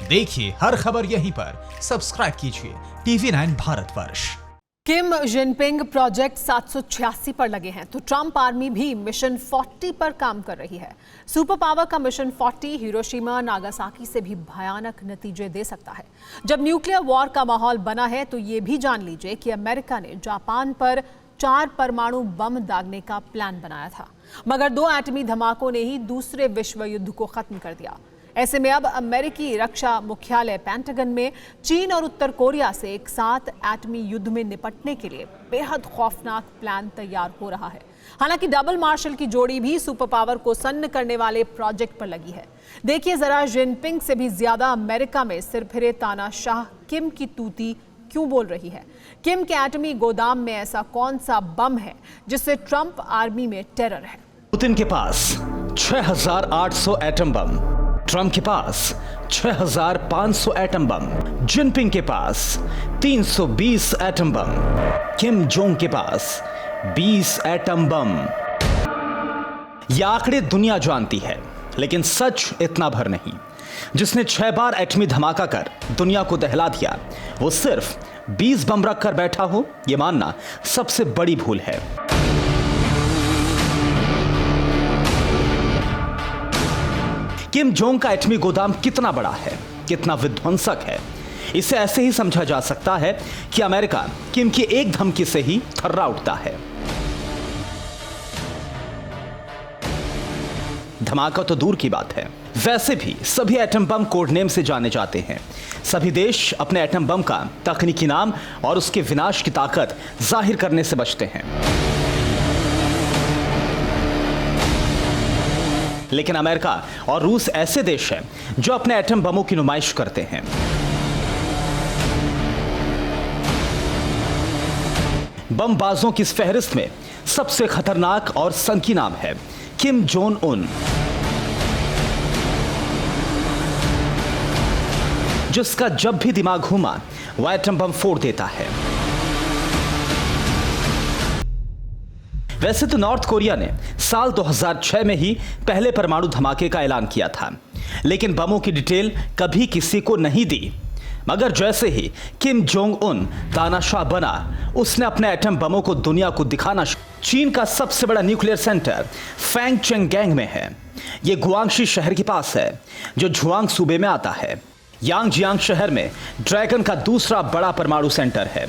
देखिए हर खबर यहीं पर, सब्सक्राइब कीजिए TV9 भारतवर्ष। किम जिनपिंग प्रोजेक्ट 786 पर लगे हैं तो ट्रंप आर्मी भी मिशन 40 पर काम कर रही है। सुपर पावर का मिशन 40 हिरोशिमा नागासाकी से भी भयानक नतीजे दे सकता है। जब न्यूक्लियर वॉर का माहौल बना है तो ये भी जान लीजिए कि अमेरिका ने जापान पर 4 परमाणु बम दागने का प्लान बनाया था, मगर 2 एटमी धमाकों ने ही दूसरे विश्व युद्ध को खत्म कर दिया। ऐसे में अब अमेरिकी रक्षा मुख्यालय पेंटागन में चीन और उत्तर कोरिया से एक साथ एटमी युद्ध में निपटने के लिए बेहद खौफनाक प्लान तैयार हो रहा है। हालांकि डबल मार्शल की जोड़ी भी सुपर पावर को सन्न करने वाले प्रोजेक्ट पर लगी है। देखिए जरा जिनपिंग से भी ज्यादा अमेरिका में सिरफिरे तानाशाह किम की तूती क्यों बोल रही है। किम के एटमी गोदाम में ऐसा कौन सा बम है जिससे ट्रंप आर्मी में टेरर है। पुतिन के पास 6800 एटम बम, ट्रंप के पास 6500 एटम बम, जिनपिंग के पास 320 एटम बम, किम जोंग के पास 20 एटम बम। ये आंकड़े दुनिया जानती है, लेकिन सच इतना भर नहीं। जिसने 6 बार एटमी धमाका कर दुनिया को दहला दिया, वो सिर्फ 20 बम रख कर बैठा हो, यह मानना सबसे बड़ी भूल है। किम जोंग का एटमी गोदाम कितना बड़ा है, कितना विध्वंसक है, इसे ऐसे ही समझा जा सकता है कि अमेरिका किम की एक धमकी से ही थर्रा उठता है। धमाका तो दूर की बात है, वैसे भी सभी एटम बम कोड नेम से जाने जाते हैं। सभी देश अपने एटम बम का तकनीकी नाम और उसके विनाश की ताकत जाहिर करने से बचते हैं। लेकिन अमेरिका और रूस ऐसे देश हैं जो अपने एटम बमों की नुमाइश करते हैं। बमबाजों की इस फहरिस्त में सबसे खतरनाक और सनकी नाम है किम जोंग उन, जिसका जब भी दिमाग घूमा वह एटम बम फोड़ देता है। वैसे तो नॉर्थ कोरिया ने साल 2006 में ही पहले परमाणु धमाके का ऐलान किया था, लेकिन बमों की डिटेल कभी किसी को नहीं दी। मगर जैसे ही किम जोंग उन तानाशाह बना, उसने अपने एटम बमों को दुनिया को दिखाना। चीन का सबसे बड़ा न्यूक्लियर सेंटर फैंगचेंगैंग में है। यह गुआंगशी शहर के पास है, जो झुआंग सूबे में आता है। यांगजियांग शहर में ड्रैगन का दूसरा बड़ा परमाणु सेंटर है।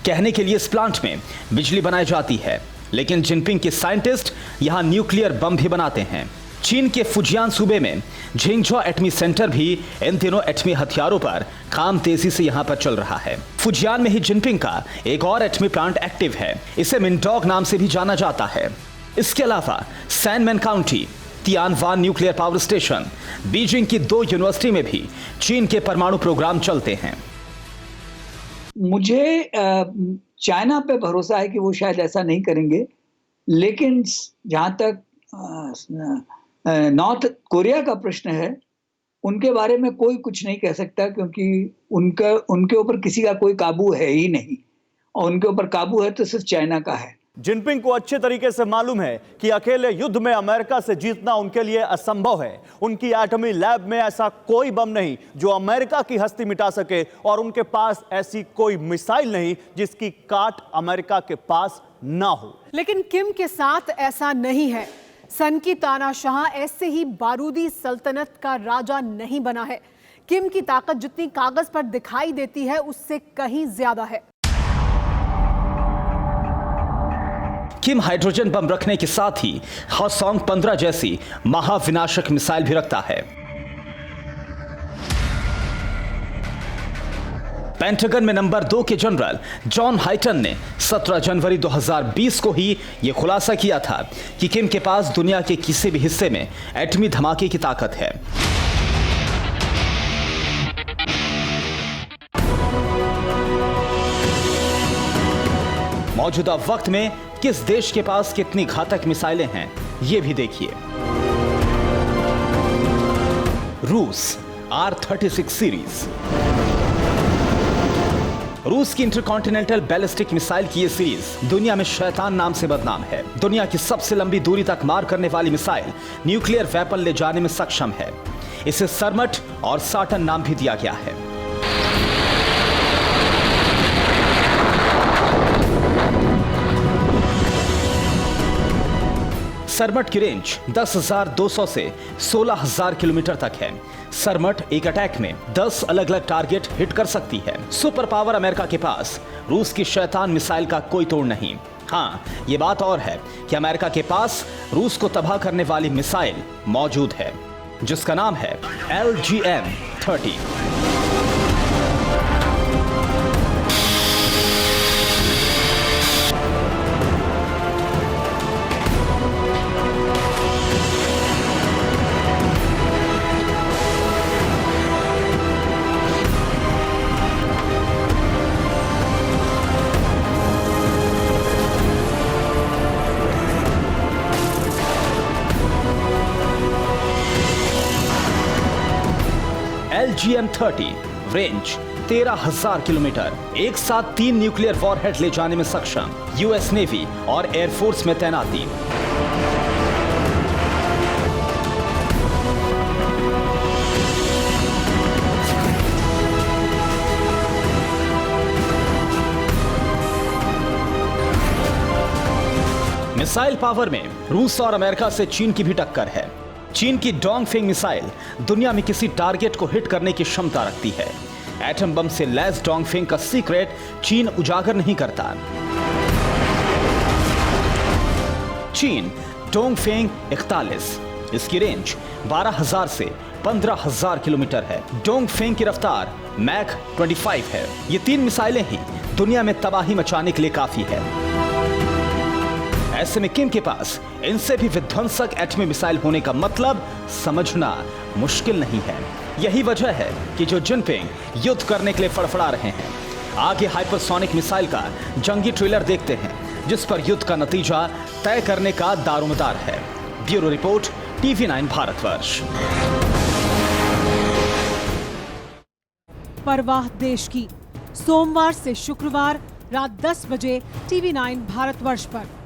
कहने के लिए इस प्लांट में बिजली बनाई जाती है, लेकिन जिनपिंग के साइंटिस्ट यहां न्यूक्लियर बम भी बनाते हैं। चीन के फुजियान सूबे में झिंगझो एटमी सेंटर भी इन दिनों एटमी हथियारों पर काम तेजी से यहां पर चल रहा है। फुजियान में ही जिनपिंग का एक और एटमी प्लांट एक्टिव है, इसे मिनडॉग नाम से भी जाना जाता है। इसके अलावा Sanmen county, Tianwan nuclear power station, Beijing की 2 यूनिवर्सिटी में भी चीन के परमाणु प्रोग्राम चलते हैं। मुझे चाइना पे भरोसा है कि वो शायद ऐसा नहीं करेंगे, लेकिन जहाँ तक नॉर्थ कोरिया का प्रश्न है, उनके बारे में कोई कुछ नहीं कह सकता, क्योंकि उनके ऊपर किसी का कोई काबू है ही नहीं, और उनके ऊपर काबू है तो सिर्फ चाइना का है। जिनपिंग को अच्छे तरीके से मालूम है कि अकेले युद्ध में अमेरिका से जीतना उनके लिए असंभव है। उनकी एटमी लैब में ऐसा कोई बम नहीं जो अमेरिका की हस्ती मिटा सके, और उनके पास ऐसी कोई मिसाइल नहीं जिसकी काट अमेरिका के पास ना हो। लेकिन किम के साथ ऐसा नहीं है। सन की तानाशाह ऐसे ही बारूदी सल्तनत का राजा नहीं बना है। किम की ताकत जितनी कागज पर दिखाई देती है, उससे कहीं ज्यादा है। किम हाइड्रोजन बम रखने के साथ ही हॉसोंग 15 जैसी महाविनाशक मिसाइल भी रखता है। पेंटागन में नंबर 2 के जनरल जॉन हाइटन ने 17 जनवरी 2020 को ही यह खुलासा किया था कि किम के पास दुनिया के किसी भी हिस्से में एटमी धमाके की ताकत है। मौजूदा वक्त में किस देश के पास कितनी घातक मिसाइलें हैं, यह भी देखिए। रूस R-36 सीरीज। रूस की इंटरकॉन्टिनेंटल बैलिस्टिक मिसाइल की यह सीरीज दुनिया में शैतान नाम से बदनाम है। दुनिया की सबसे लंबी दूरी तक मार करने वाली मिसाइल न्यूक्लियर वेपन ले जाने में सक्षम है। इसे सरमट और साटन नाम भी दिया गया है। सरमट की रेंज 10,200 से 16,000 किलोमीटर तक है। सरमट एक अटैक में 10 अलग अलग टारगेट हिट कर सकती है। सुपर पावर अमेरिका के पास रूस की शैतान मिसाइल का कोई तोड़ नहीं। हाँ, ये बात और है कि अमेरिका के पास रूस को तबाह करने वाली मिसाइल मौजूद है, जिसका नाम है LGM-30। LGM-30 रेंज 13,000 किलोमीटर, एक साथ 3 न्यूक्लियर वॉरहेड ले जाने में सक्षम, यूएस नेवी और एयरफोर्स में तैनाती। मिसाइल पावर में रूस और अमेरिका से चीन की भी टक्कर है। चीन की डोंगफेंग मिसाइल दुनिया में किसी टारगेट को हिट करने की क्षमता रखती है। एटम बम से लैस डोंगफेंग का सीक्रेट चीन उजागर नहीं करता। चीन डोंगफेंग 41, इसकी रेंज 12,000 से 15,000 किलोमीटर है। डोंगफेंग की रफ्तार मैक 25 है। ये 3 मिसाइलें ही दुनिया में तबाही मचाने के लिए काफी है। ऐसे में किम के पास इनसे भी विध्वंसक एटमी मिसाइल होने का मतलब समझना मुश्किल नहीं है। यही वजह है कि जो जिनपिंग युद्ध करने के लिए फड़फड़ा रहे हैं। आगे हाइपरसोनिक मिसाइल का जंगी ट्रेलर देखते हैं, जिस पर युद्ध का नतीजा तय करने का दारोमदार है। Bureau report, TV9 Bharatvarsh. परवाह देश की, सोमवार से शुक्रवार रात 10 बजे TV9 भारतवर्ष पर।